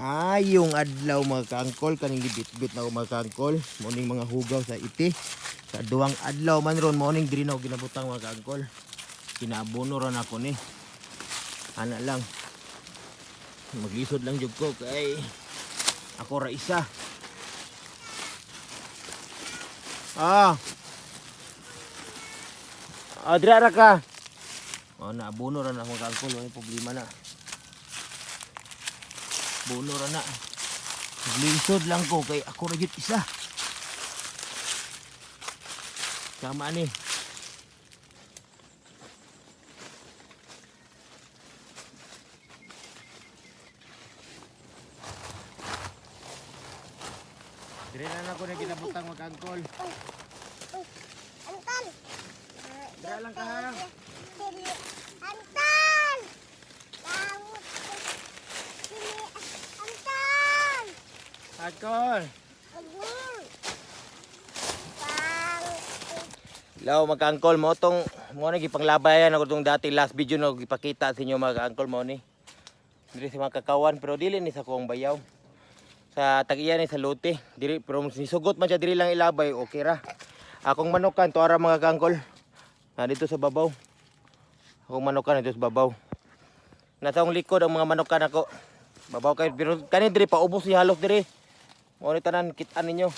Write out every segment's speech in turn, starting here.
Ayong adlaw mga kaangkol, kaning gibit-bit na ako mga kaangkol. Morning mga hugaw sa iti. Sa duwang adlaw man ron, morning diri na ako ginabutang mga kaangkol. Kinabono ron ako ni. Ana lang. Maglisod lang jud ko kay ako ra isa. Diri ra ka. Naabono ron ako mga kaangkol, may problema na. Bono ra na. Naglisod lang ko kay ako ra gyud isa. Sama ni. Dire na ako na ginabutang mag-angkol. Anton! Dira lang ka ha. Anton! Tawag ko. Anton! Angkol. Agul! Hello mag-angkol mo tong mo na gipanglabayan ako tong dati last video na gipakita sa inyo mag-angkol mo ni. Diri sa mga kakawan pero dili ni sa kuwang bayaw. Sa tag-iya ni sa lote. Diri pero nisugot man siya diri lang ilabay okay ra. Akong manukan to ara mga kaangkol. Dito sa babaw. Akong manukan dito sa babaw. Nasa akong likod ang mga manukan ako. Babaw kayo pero kani diri paubos ni halos diri. Mo ni tanan kitaan ninyo.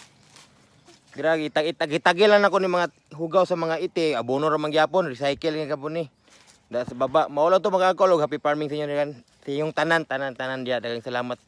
Gira itag-itagilan ako ni mga hugaw sa mga iti, abono ra mangyapon, recycle nga kapon ni. Da sa baba, mao lang to mga kaangkol, happy farming sa inyo diyan. Sa inyong tanan diya, daghang salamat.